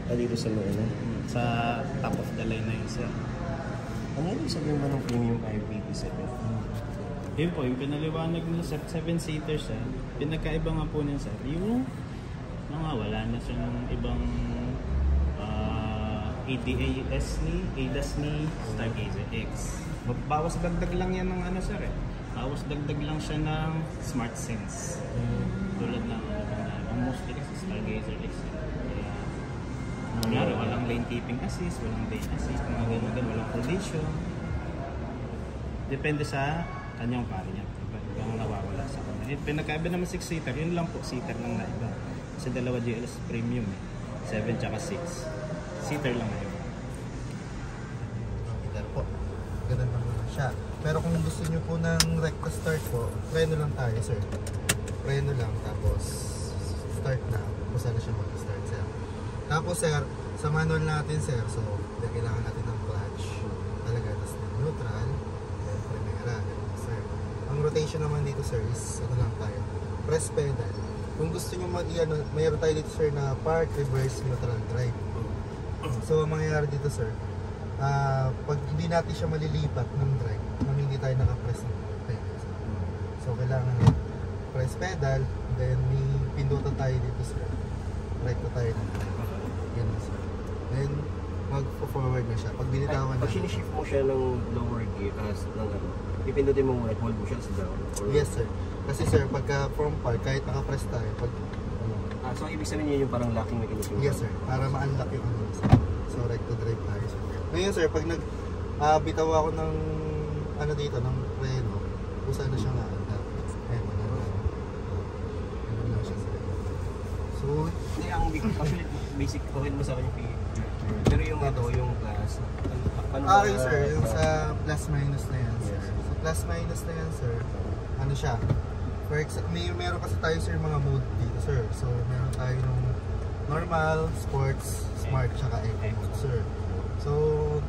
Dito sa mga ano? Sa top of the line na yun, sir. Ano yung sabihin ba ng premium IPP7? Yun po, yung pinaliwanag nila sa 7-seater siya, pinagkaiba nga po niya, sir, yung wala na siya ng ibang ADAS ni Stargazer X. Bawas dagdag lang yan ng ano, sir eh. Bawas dagdag lang siya ng Smart Sense. Tulad ng mostly kasi Stargazer X. Kaya, walang lane keeping assist, walang lane assist, mga ganun, walang collision. Depende sa kanyang variant. Ibang nawawala sa kanya. Pinagkaiba naman 6-seater, yun lang po, seater lang na iba. Kasi dalawa GLS premium eh. 7 tsaka 6. Seater lang na yun. Seater po. Ganun lang naman siya. Pero kung gusto nyo po ng recta start po, preno lang tayo, sir. Preno lang, tapos start na. Kung saan na siya mag-start, sir. Tapos, sir, sa manual natin, sir, so, kailangan natin ng clutch. Talaga, tapos ng neutral, then primera, sir. Ang rotation naman dito, sir, is, ano lang tayo, press pedal. Kung gusto nyo mayroon tayo dito, sir, na park, reverse, neutral, drive. So, ang mangyayari dito, sir, pag hindi natin siya malilipat ng drive, hindi tayo nakapress ng pedal. So, kailangan press pedal, then may pindutan tayo dito, sir. Right na tayo ng drive. Ganun, sir. Then, mag-forward na siya. Pag binitawan na. Pag sinishift mo siya ng lower gear, ipindutin mo muna, hold mo siya sa down. Yes, sir. Kasi, sir, pagka from park, kahit nakapress tayo, so, ibig sabihin niya yung parang locking mechanism? Yes, sir. Para ma-unlock yung ano, sir. So, right to drive tayo, sir. Ngayon, sir, pag bitaw ako ng ano dito, ng preno, kung saan na siya na-unlock. Ayan, ano siya, sir. So, hindi, ang actually, basic, okay mo sa akin yung pero yung yung class, okay, sir, yung sa plus-minus na yan, sir. Sa plus-minus na yan, sir, ano siya, for example, meron kasi tayo, sir, mga mode dito, sir. So, meron tayo ng normal, sports, smart, tsaka eco mode, sir. So,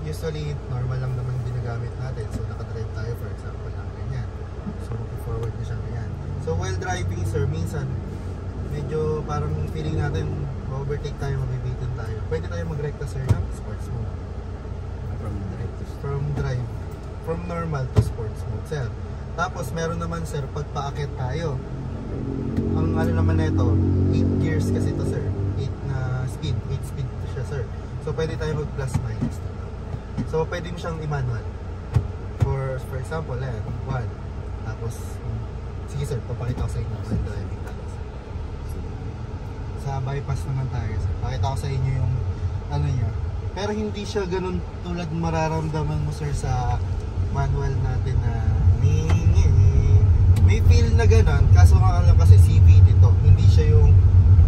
usually, normal lang naman ginagamit natin. So, nakadrive tayo, for example, lang ganyan. So, forward na siya ganyan. So, while driving, sir, minsan, medyo parang feeling natin, overtake tayo, mabibitin tayo. Pwede tayo mag-recta, sir, ng sports mode. From normal to sports mode, sir. Tapos, meron naman, sir, pag paakit tayo. Ang ano naman na ito, 8 gears kasi ito, sir. 8 na speed, 8 speed siya, sir. So, pwede tayo mag plus minus. So, pwede mo siyang i-manual. For example, 1. Tapos, sige, sir, papakita ko sa inyo sa driving tayo. Sa bypass naman tayo, sir. Pakita ko sa inyo yung ano niya. Pero hindi siya ganun tulad mararamdaman mo, sir, sa manual natin na may feel na ganun, kaso nga lang kasi CVT ito, hindi siya yung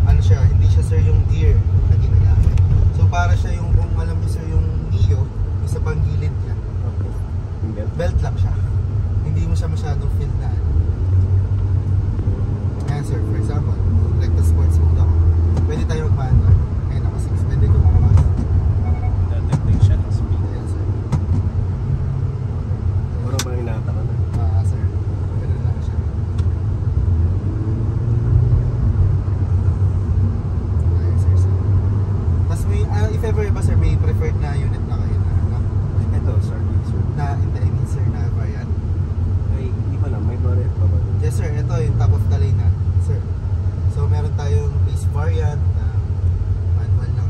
ano siya, hindi siya, sir, yung gear na ginagamit. So para siya yung, kung alam niyo, sir, yung Neo, yung sa panggilid niya, belt lang siya, hindi mo siya masyadong feel na ayan, sir, for example, like the sports mode ako, pwede tayo mag-manual, ayan ako 6, pwede ko mag-manual, dadagdag siya ng speed. ayan, sir. Parang ba hinata ka na? Sir, ganun lang siya. Ayan, sir, sir. Tapos may, if ever ba, sir, may preferred na unit na kayo na ano? Ito, sorry, sir. Na, I mean, sir, na variant? Ay, hindi pa na, may variant pa ba? Yes, sir, ito yung top of the line na, sir. So, meron tayong base variant na manual lang,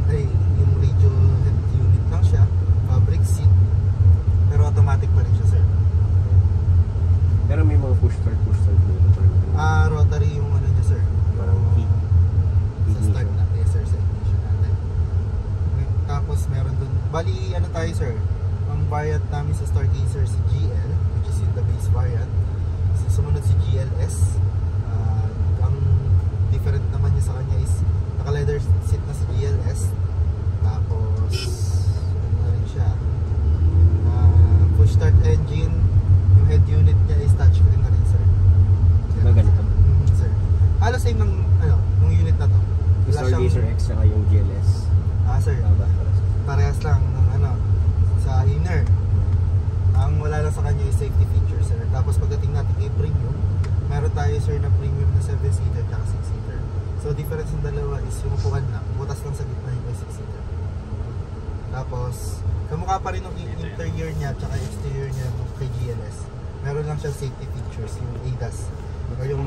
yung radio unit lang siya, fabric seat, pero automatic pa rin siya, sir. Pero may mga push start Rotary yung ano niya, sir. Parang key. Sa start na, yes, sir, sa ignition natin. Tapos meron dun, bali ano tayo, sir, ang variant namin sa Stargazer si GL, which is in the base variant. Sumunod si GLS. Ang different naman niya sa kanya is naka leather seat na si GLS. Tapos ano na rin siya, push start engine. Yung head unit niya is touchscreen na rin, sir. Na ganito? Sir. Halos same ng ng unit na to. Yung Stargazer X saka yung GLS. Sir. Parehas lang ng sa inner. Ang wala lang sa kanya is safety feature, sir. Tapos pagdating natin kay premium, meron tayo, sir, na premium na 7-seater at 6-seater. So difference ng dalawa is yung upuan lang, butas lang sa gitna yung 6-seater. Tapos, kamukha pa rin ng interior niya at exterior niya kay GLS. Meron lang siya safety features, yung ADAS. O yung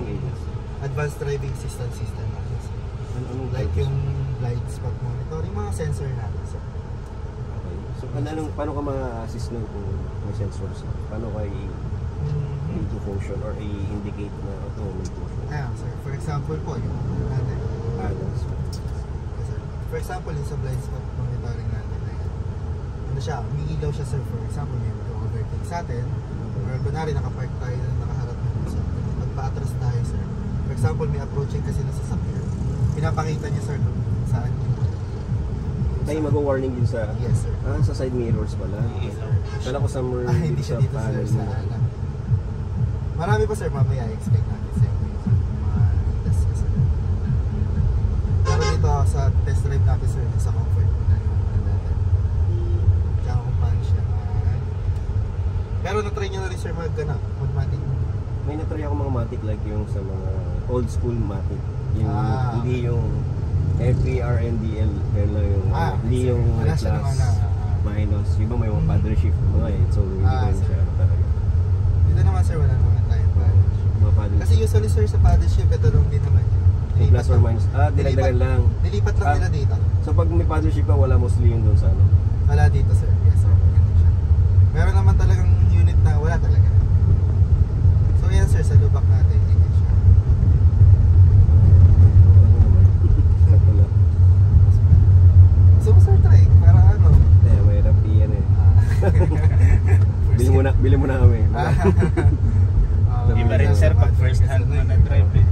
Advanced Driving Assistance System natin. Like yung blind spot monitor, yung mga sensor natin. So, Okay. So, paano ka ma-assist nun kung may sensors? Paano ka i-to function or i-indicate na ito may function? ayan, sir. For example po, yung natin. That's Yes, sir. For example, yung sa blind spot monitoring natin, ayan. Ano siya, umiilaw siya, sir. For example, may overtake sa atin. Or kunwari, nakapark tayo na nakaharap ng puso. Pagpa-atras tayo, sir. For example, may approaching kasi na sasakyan. Pinapakita niya, sir, kung saan yung... tayo mag-warning din sa Yes, sir. sa side mirrors pala. Yes, sir. Kala ko somewhere Hindi siya dito, sir, panel sa mo. ano. Marami pa, sir, mamaya i-expect natin sa mga test kasi. Pero dito sa test drive natin, sir, sa comfort na natin. Tsaka kung paano siya. Pero na-try nyo na rin, sir, mag-matic. May natry ako mga matic like yung sa mga old school matic. Yung hindi yung FPRNDL pero yung hindi sir. yung Wala siya class naman minus. Yung ba may mga paddle shift mga so hindi ko sir. siya talaga. Dito naman, sir, wala naman tayong paddle shift. Mga paddle Kasi usually, sir, sa paddle shift, ito lang din naman yun. yung plus or minus. Dinagdagan lang. Nilipat lang nila dito. So pag may paddle shift ka, wala mostly yun doon sa ano. Wala dito, sir. Yes, sir. Ganun siya. Meron naman talagang unit na wala talaga. So, yan, sir, sa lubak natin. Ganyan siya. Sakto lang. So, sir, try. Para ano? Kaya mahirap yan eh. Bili mo na kami. Iba rin sir pag first hand mo nag-drive eh.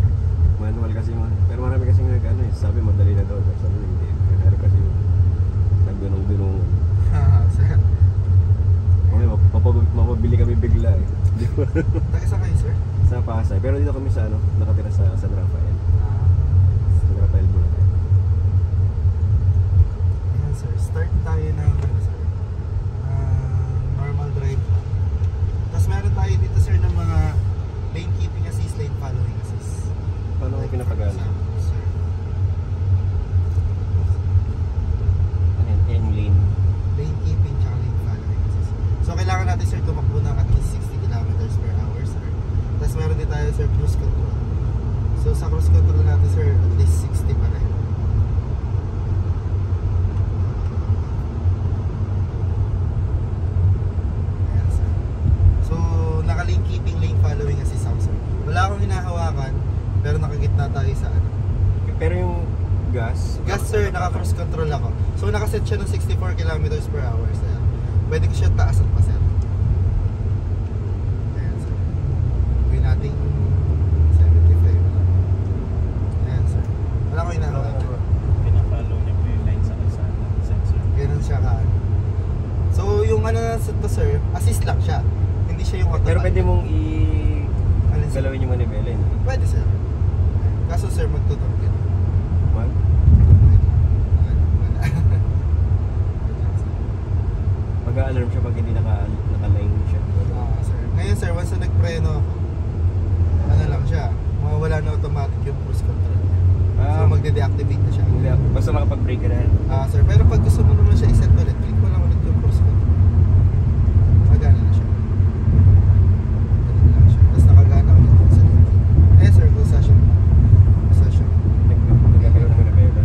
Manual kasi man. Pero marami kasi ano eh. Sabi madali na daw. Sabi hindi. Pero kasi nagdunong-dunong. Sir. Okay, mapabili kami bigla eh. Taga sa kayo, sir? Sa Pasay. Pero dito kami sa ano, nakatira sa San Rafael. San Rafael, Bulacan. Ayan, sir. Start tayo ng ano, sir? Normal drive. Tapos meron tayo dito, sir, ng mga lane keeping assist, lane following assist. Paano ko pinapagana? Sir. Ano yan? N-lane. Lane keeping tsaka lane following assist. So kailangan natin, sir, tumakbo ng at least 60 kilometers per hour, sir. Tapos meron din tayo, sir, cruise control. So sa cruise control natin, sir, at least 60 pa rin. Ayan, sir. So naka-lane keeping, lane following assist ako, sir. Wala akong hinahawakan, pero nakagitna tayo sa ano. Pero yung gas? Gas, sir, naka-cruise control ako. So nakaset siya ng 64 kilometers per hour, sir. Pwede ko siya taasan pa, sir. Ayan, sir. Gawin natin 75. Ayan, sir. Wala ko hinahawakan. Pinafollow niya po yung line sa kalsada sensor. Ganun siya ka. So yung ano na to, sir, assist lang siya. Hindi siya yung automatic. Pero pwede mong Alin, sir? galawin yung manibela yun. Pwede, sir. Kaso, sir, magtutok yun. Wag? Wala. Mag-a-alarm siya pag hindi naka-line siya. Sir. Ngayon, sir, once na nagpreno ako, ano lang siya, mawawala na automatic yung cruise control niya. So magde-deactivate na siya. Hindi, basta makapag-brake ka na. Sir, pero pag gusto mo naman siya iset ulit, click mo lang ulit yung cruise control. Magana na siya. Ganun lang siya. Tapos nakagana ulit yung sa link. Eh sir, go session. Session. Nagkakaroon ng manibela.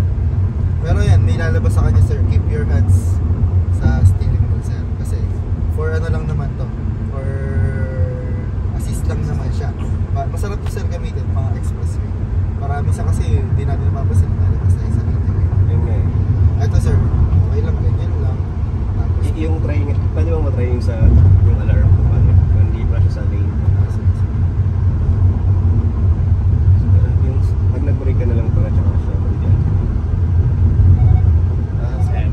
Pero yan, may lalabas sa kanya, sir. Keep your hands sa steering wheel, sir. Kasi for ano lang naman to. For assist lang naman siya. Masarap to, sir, gamitin mga expressway. Marami sa kasi hindi natin napapasin. Lalabas tayo sa highway. Yun nga eh. Ito, sir. Okay lang, ganyan lang. Tapos, Yung try, pwede bang matry yung sa yung alarm kung ano, kung hindi pa siya sa lane. sir. Yung pag nag-brake ka na lang para tsaka siya pwede. Sir.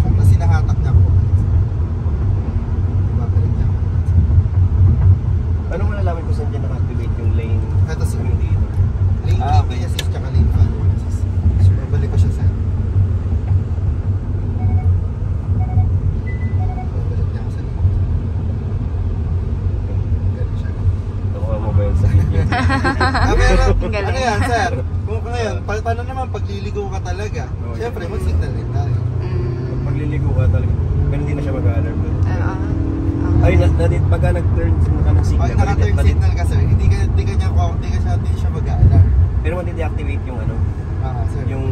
Tapos sinahatak niya ako. Ibabalik niya ako. Paano mo nalaman kung saan dyan naka-activate yung lane? Ito, sir. Indicator? Lane Ah, keeping okay. assist tsaka lane following assist. So, babalik ko siya, sir. Babalik niya ako sa lane. Ganun siya. Nakuha mo ba yun sa video? Pero, Galing. ano yan, sir? Kung ngayon, paano naman pagliligaw ka talaga? Oo, Siyempre, yun. mag-signal din tayo. Mm. Pag magliligaw lumigo ka talaga. Pero hindi na siya mag-alarm. Okay. Ay, pagka nag-turn ka ng signal, Okay, naka-turn signal ka sir. Hindi siya mag-alarm. Pero mati-deactivate yung ano, Sir. yung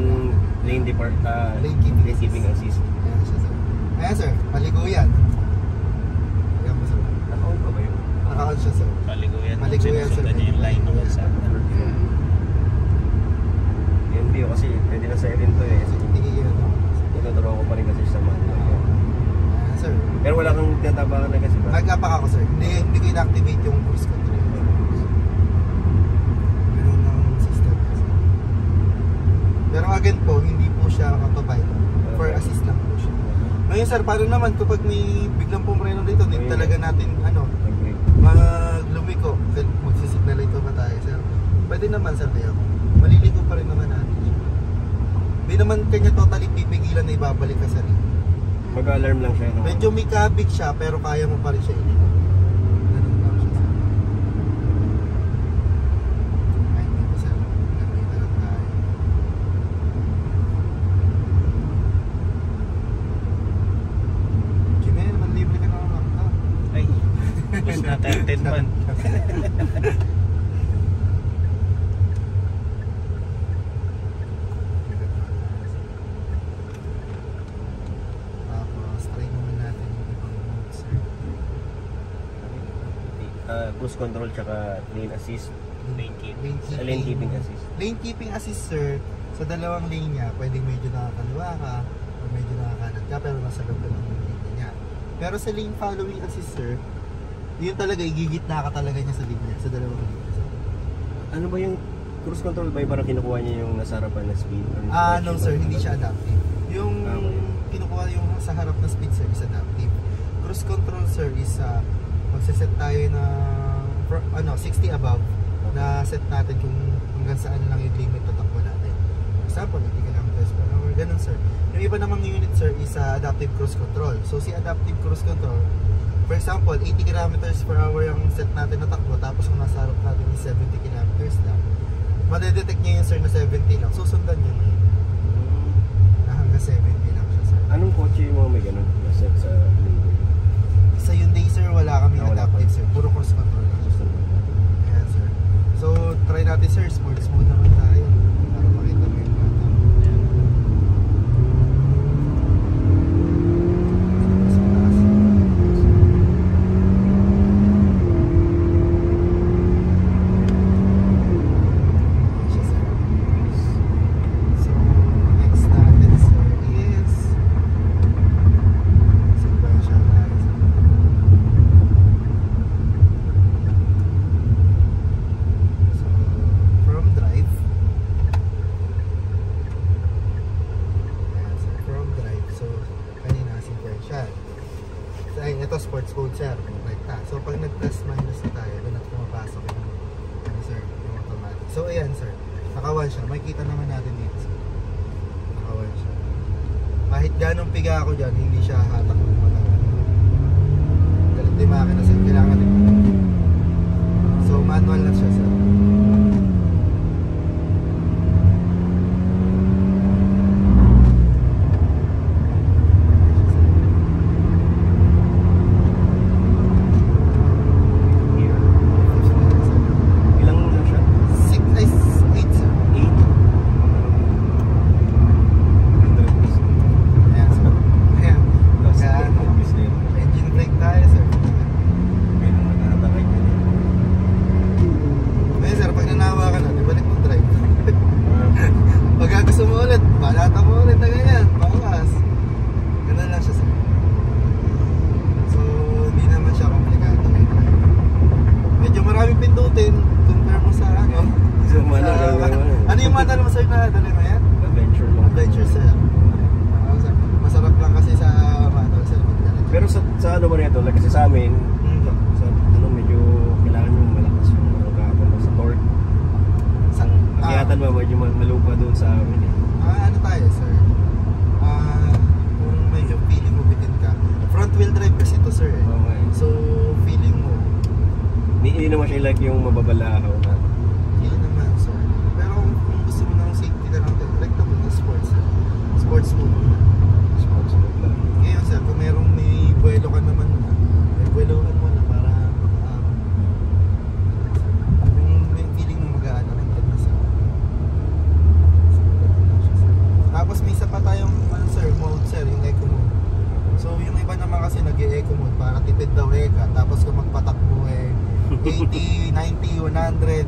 lane depart, Lane keeping lane keeping assist. Ayan siya sir. Ayan sir, paliguan. Ayan po sir. Naka-on pa ba yun? Naka-on siya sir. Paliguyan. Maliguyan, sir. Sinusundan niya yung line ng kalsada. Yan Bio kasi pwede na silent to eh. Tingin yun. Tinuturo ko pa rin kasi sa manual. Ayan sir. Pero wala kang tinatabakan na kasi ba? Nag-apak ako sir. Hindi ko in-activate yung cruise control. Ganun ang system. Pero again po, hindi po siya autopilot. For assist lang po siya. Ngayon sir, paano naman kapag may biglang pumreno dito, hindi talaga natin Nag-break. maglumiko. Magsisignal ito ba tayo sir? Pwede naman sir kayo. Maliligo pa rin naman natin siya. Hindi naman kanya totally pipigilan na ibabalik ka sir. Mag-alarm lang siya. No? Medyo may kabig siya pero kaya mo pa rin siya iligo. Ganun lang siya sir. Ay, dito sir. Nandito lang tayo. Jimmy, manlibre ka naman lang. Ay, bus na 10 man. Tapos, try naman natin yung ibang mode sir. Cruise control tsaka lane assist. Lane keeping. Lane keeping assist. Lane keeping assist sir, sa dalawang lane niya, pwedeng medyo nakakaliwa ka o medyo nakakanan ka pero nasa loob ka ng lane niya. Pero sa lane following assist sir, yun talaga igigitna ka talaga niya sa lane niya, sa dalawang lane niya. Ano ba yung cruise control ba yung parang kinukuha niya yung nasa harapan na speed? No sir, hindi siya adaptive. Yung kinukuha yung sa harap na speed sir is adaptive. Cruise control sir is magsiset tayo na 60 above na set natin kung hanggang saan lang yung limit na takbo natin. For example, 80 km per hour, ganun sir. Yung iba namang unit sir is adaptive cruise control. So si adaptive cruise control, for example, 80 km per hour yung set natin na takbo, tapos kung nasa harap natin is 70 km lang, madedetect niya yung sir na 70 lang, susundan niya yun na hanggang 70 lang siya sir. Anong kotse yung mga may ganun? Set sa lane? Sa Hyundai sir, wala kami Wala adaptive pa. sir, puro cruise control lang. Ayan sir. So try natin sir, sports mode naman tayo para makita mo yung bata. So next natin sir is sequential tayo sir. So, from drive. Ayan, so from drive. So, kanina sequential. So, ayun, ito sports mode sir. Rekta. So, pag nag-plus minus na tayo, doon at pumapasok yung, sir, yung automatic. So, ayan sir. Naka-1 siya. Makikita naman natin dito sir. Naka-1 siya. Kahit ganong piga ako dyan, hindi siya hatak ng matagal. Galit din makina sir. Kailangan din. So, manual na siya sir. Ilang lang siya? 8 sir. 8? 100%. Ayan sir. Ayan. Plus, Kaya, 100%. engine brake tayo sir. Meron nakatakay ka din. Ayan sir, pag nanawa ka na, ibalik mo drive. Pag gusto mo ulit, balata mo ulit na ganyan. Bawas. Ganun lang siya sir. So, hindi naman siya komplikado. Medyo maraming pindutin compare mo sa ano. So, manual lang naman. Ano yung manual mo sir na dali mo yan? Adventure lang. Adventure sir. Sir. Masarap lang kasi sa manual sir. Pero sa ano ba nito? Like kasi sa amin, sa ano medyo kailangan yung malakas yung magkakapunta sa torque. Nakiyatan ba medyo malupa doon sa amin eh. Ano tayo sir? Kung medyo feeling mo bitin ka, front wheel drive kasi ito sir eh. Okay. So feeling mo, Hindi naman siya like yung mababalahaw na. hindi naman sir. Pero kung gusto mo ng safety na lang din, rekta mo ng sports sir. Sports mode. Sports mode lang. nag-e-eco mode para tipid daw eka. Tapos kung magpatakbo 80, 90, 100,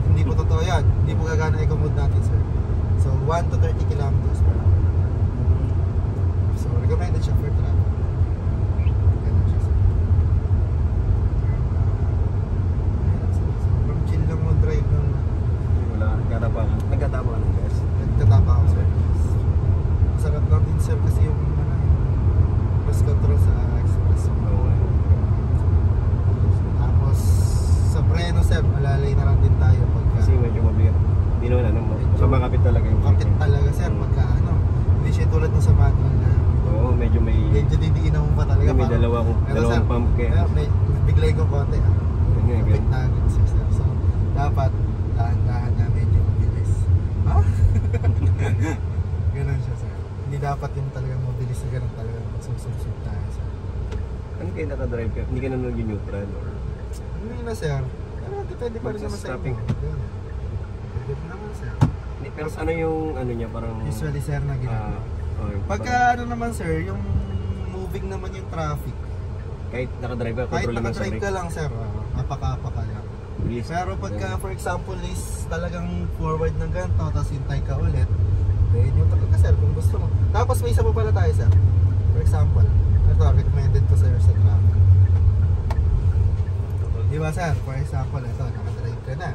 hindi po totoo yan. Hindi po gagana eco mode natin, sir. So 1 to 30 kilometers per hour. So recommended siya for travel. Ganun siya, sir. Sobrang chill lang mo drive ng Wala, nagkatapa ka ng gas. nagtatapa ako, sir. Masarap lang din, sir, kasi yung bus control sa express. Tapos sa preno, sir, malalay na lang din tayo pagka Kasi medyo mabigat. Hindi naman ano, makapit talaga yung kapit talaga, sir, pagka hindi siya tulad ng sa manual na Oo, medyo may didiinan mo pa talaga. may dalawang pump kaya. May biglay ko konti. Ganyan, Kapit ganyan. na agad, sir. So, dapat dahan-dahan na medyo mabilis. Ha? Ganun siya, sir. Hindi dapat yung talagang mabilis na ganun talagang magsusubsub tayo, sir. Ano kayo nakadrive ka? Hindi ka na nag-neutral or? Hindi na, sir. Pero depende pa rin naman sa Stopping. inyo. Ganun. Depende naman, sir. Pero ano yung ano niya parang Usually, sir, na ginagawa. Pagka ano naman, sir, yung moving naman yung traffic. kahit nakadrive ka, Kahit control lang sa nakadrive brake. ka lang, sir, napaka-apaka lang. Bilis. Pero pagka, for example, is talagang forward ng ganito, tapos hintay ka ulit, then yung talaga, sir, kung gusto mo. Tapos may isa pa pala tayo, sir. For example, ito, recommended ko, sir, sa traffic. Di ba, sir? For example, ito, nakadrive ka na.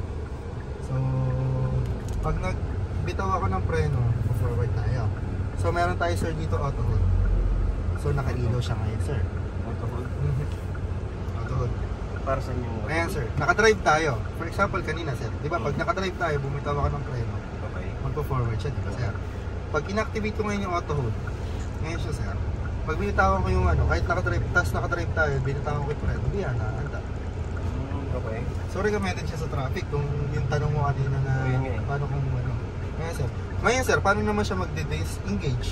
So, pag nagbitaw ako ng preno, forward tayo. So, meron tayo, sir, dito auto hold. So, nakailaw siya ngayon, sir. Auto hold. Auto hold. Para sa inyo. Ayan, sir. Nakadrive tayo. For example, kanina, sir. Di ba, pag nakadrive tayo, bumitaw ako ng preno, Okay. magpo-forward siya, di ba, sir? Pag inactivate ko ngayon yung auto hold, ngayon siya, sir. Pag binitawan ko yung ano, kahit nakadrive, tapos nakadrive tayo, binitawan ko yung preno, hindi yan, naanda. Okay. So, recommended siya sa traffic kung yung tanong mo kanina na Oh, yun nga eh. paano kung ano. Ngayon, sir. Ngayon, sir, paano naman siya magde-disengage?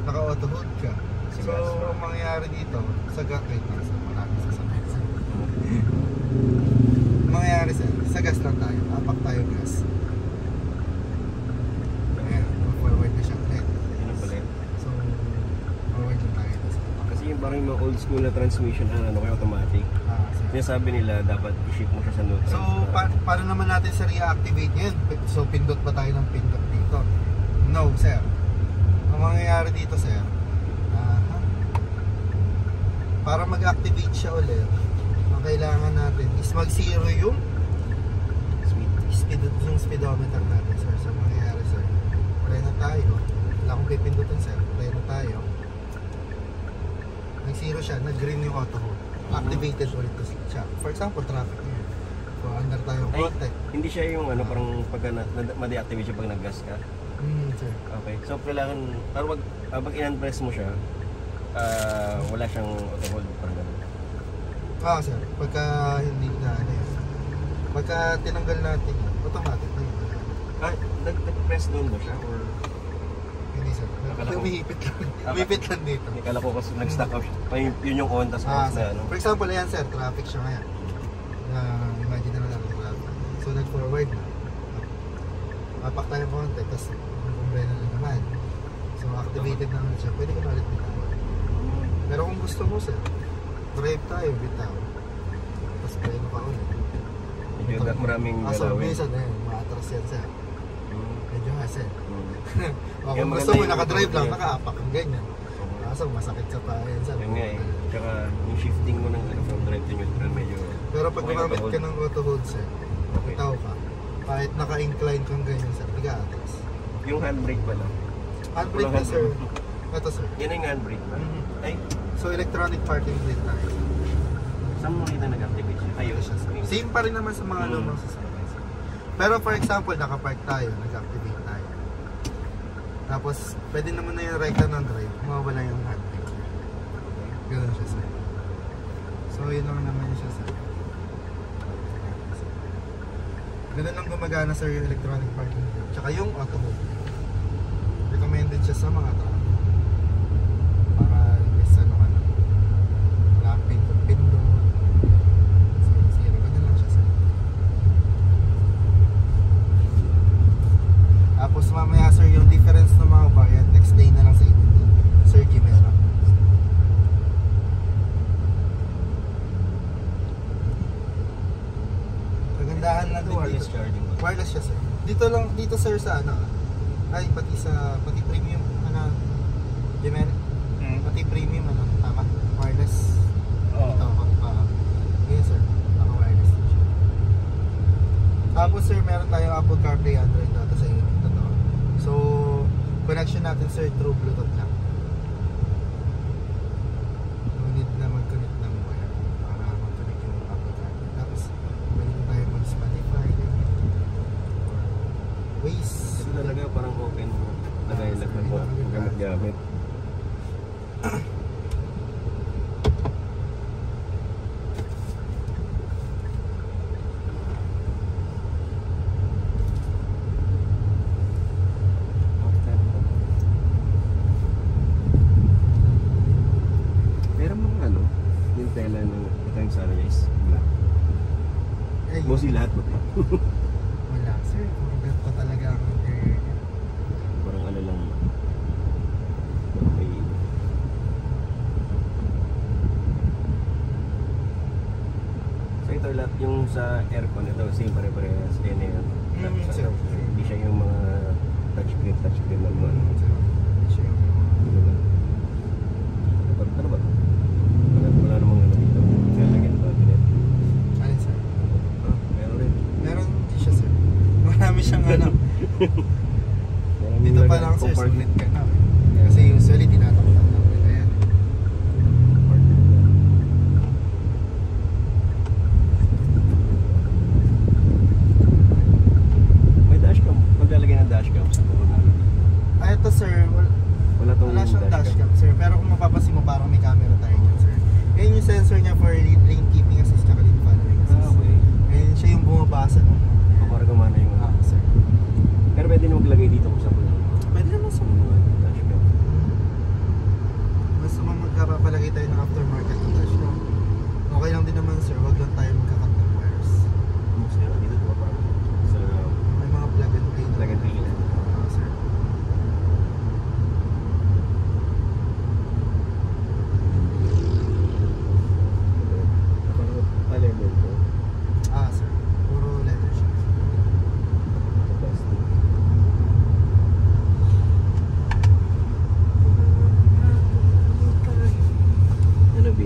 Naka-auto hold ka. So, ang mangyayari dito, sa gas, wait lang, sir. Maraming sasabihin, sir. Ang mangyayari, sir, sa gas lang tayo. Apak tayo gas. Ayan, forward na siya ulit. Yun ang pala yun. So, forward lang tayo. Sir. Kasi yung parang yung mga old school na transmission, ano kaya automatic. Sir. Sinasabi nila dapat i-shift mo siya sa neutral. So, paano naman natin sa reactivate yun? So, pindot ba tayo ng pindot dito? No, sir. Ang mangyayari dito, sir, para mag-activate siya ulit, ang kailangan natin is mag-zero yung speedometer natin, sir. So, ang mangyayari, sir, preno tayo. Wala akong pipindutin, sir. Preno tayo. Nag-zero siya, nag-green yung auto hold. Activated ulit siya. For example, traffic niya. So, under tayo Ay, konti. hindi siya yung ano, parang pagka ma-deactivate siya pag nag-gas ka. Sir. Okay. So, kailangan, pero pag in-unpress mo siya, wala siyang auto hold, parang gano'n. Sir. Pagka hindi na, ano yun. Pagka tinanggal natin yun, automatic na yun. Ay, nag-press down ba siya? Or Hindi, sir. Akala ko- Umihipit lang. Umihipit lang dito. hindi kala ko kasi nag-stack up siya. Yun yung on, tas off Sir. na ano. For example, ayan, sir, traffic siya ngayon. Imagine na lang natin traffic. So, nag-forward na. Papak tayo konti, tapos umbrella na naman. So, activated na naman siya. Pwede ko na ulit bitawan. Pero kung gusto mo, sir, drive tayo, bitaw. Tapos preno pa ulit. Medyo maraming So, galawin. minsan, maatras yan, sir. Medyo hassle. Kaya Kung maganda gusto mo, yung nakadrive lang, auto-hold nakaapak ang ganyan. Kaso masakit sa paa yan, sir. Yun nga eh. Tsaka yung shifting mo ng from drive to neutral medyo... Pero pag okay, gumamit auto-hold. ka ng auto hold, sir, bitaw ka. Kahit naka-incline kang ganyan, sir, tiga-atras. Yung handbrake pala. Handbrake na, sir. Ito, sir. Yan ang handbrake ba? Mhm. Ay, So, electronic parking brake tayo. saan mo kita nag-activate siya? Ayun Siya, sir. Same pa rin naman sa mga lumang sasakyan, sir. Pero for example, nakapark tayo, nag-activate tayo. Tapos, pwede naman na yung right hand on drive, mawawala yung handbrake. Ganun siya, sir. So, yun lang naman siya, sir. Ganun lang gumagana, sir, yung electronic parking brake. Tsaka yung auto hold. Recommended siya sa mga traffic. Para imbes ano ka na. Wala kang pindot-pindot. Zero. Ganun lang siya, sir. Tapos mamaya, sir, yung difference ng mga variant, explain na lang sa inyo ni Sir Jimera. wireless charging ba? Wireless siya sir. Dito sir sa ano, ay pati premium ano, Jimen? Pati premium ano, tama? Wireless. Oo. Ito, yun sir, wireless din siya. Tapos sir, meron tayong Apple CarPlay, Android Auto sa unit na to. So, connection natin sir through Bluetooth lang. No need na mag-connect ng wire para mag-connect yung Apple CarPlay. Tapos, pwede na tayo mag-Spotify, Waze. Kasi talaga parang open mo. Lagay lang mo. Gamit-gamit. Meron mga ano, yung tela ng ito yung sana guys, black. Ay, Mostly lahat mo ito. wala sir, maganda pa talaga ang interior niya. Parang ano lang. Okay. So ito lahat yung sa aircon, ito same pare-parehas din yan. Tapos sir. hindi siya yung mga touchscreen na mga ano. Hindi siya yung Ano ba? Wala namang ano dito. Kaya lagyan pa din. alin sir? Meron rin. Meron di siya sir. Marami siyang ano. Meron Dito yung pa lagyan lang sir, compartment. sulit ka na. Kasi usually tinatakpan lang nila yan. May dashcam. Maglalagay ng dashcam sa buong namin. Ito sir, Wala tong wala siyang dashcam sir. Pero kung mapapansin mo parang may camera tayo dyan sir. Yan yung sensor niya for lane keeping assist tsaka lane following assist. Okay. Ngayon siya yung bumabasa ng Para gumana yung ano. sir. Pero pwede na maglagay dito kung saan mo lang. Pwede naman sa Dashcam. basta magkapapalagay tayo ng aftermarket ng dashcam. Okay lang din naman sir, wag lang tayo magkakat ng wires. Mas meron dito diba parang sa May mga plug and play. plug and play. Sir. Parang pa-level ko. Sir. Puro leather siya. Plastic. Ano B?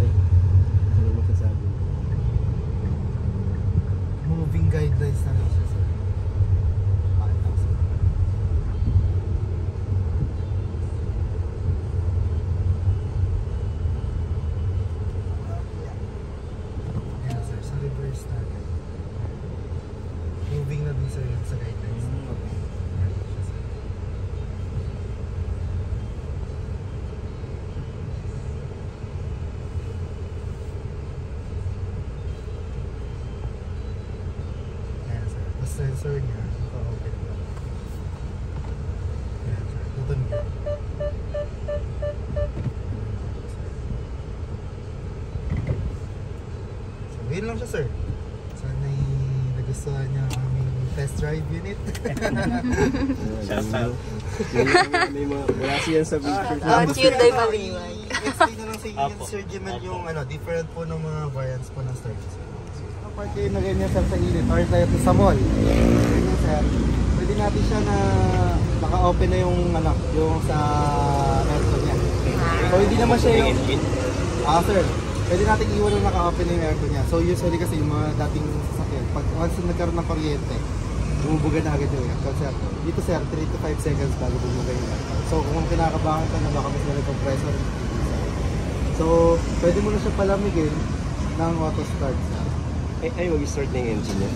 Ay, ano masasabi mo? Moving guidelines na lang siya sir. Pakita ko sir. Ayan sir, sa reverse natin. Moving na din sir yun sa guidelines. Ayan siya sir. Ayan sir, tapos sensor niya, naka-open ba? Ayan sir, tutun niya. So, yun lang siya sir. Sana'y nagustuhan niya ang aming test drive unit. Shout out. May mga wala siya sa picture. Ang cute ay maliwag. I-explain na lang sa inyo Apo. Sir Jimen Apo. yung ano, different po ng mga variants po ng Stargate. Kapag kayo na ganyan sir sa init or tayo sa mall, ganyan sir, pwede natin siya na naka-open na yung ano, yung sa aircon niya. So hindi naman siya yung sir, pwede natin iwan na naka-open na yung aircon niya. So usually kasi yung mga dating sasakyan, pag once nagkaroon ng kuryente, bumubuga na agad yung aircon sir. Dito sir, 3 to 5 seconds bago bumuga yung aircon. So kung kinakabahan ka na baka mas na compressor, so pwede mo na siya palamigin ng auto start sir. Ay, mag-start na yung engine niya.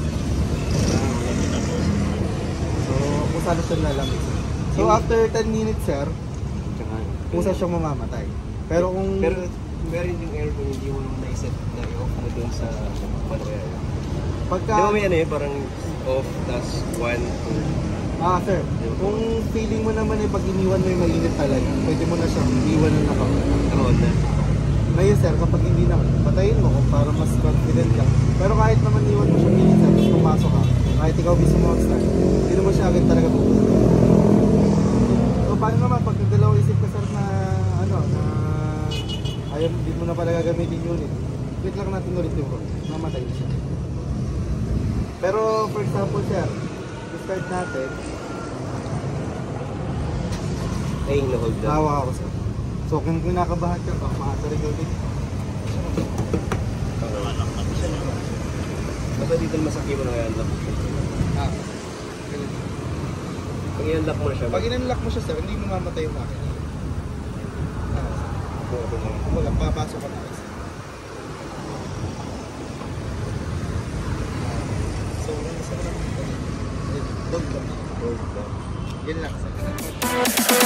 So kung saan siya lalamig sir. So after 10 minutes sir, Tsaka, kung saan siya mamamatay. Pero kung pero meron yung aircon, hindi mo na-set na i-off mo dun sa panware. pagka Di ba may ano parang off, tas 1, 2. sir, kung feeling mo naman pag iniwan mo yung mainit talaga, pwede mo na siyang iwan ng Naka-on na. Ngayon sir, kapag hindi na, patayin mo kung para mas confident ka. Pero kahit naman iwan mo siya minutes sir, tapos pumasok ka, kahit ikaw mismo mag-start, hindi naman siya agad talaga bubulong. So paano naman pag nagdalawang isip ka sir na ano, na ayaw, hindi mo na pala gagamitin yung unit, click lang natin ulit yung roll, mamatay na siya. Pero for example sir, start natin. Ay, na-hold down. Hawa ako sir. So kung kinakabahan ka, baka makatarig ulit. Basta dito masakit mo na i-unlock. Ah. Pag i-unlock mo na siya. Pag in-unlock mo siya sir, hindi mamamatay yung makina. Wala, papasok ka na isa. So, ano sa mga hold lang. Hold down. Yan lang sir.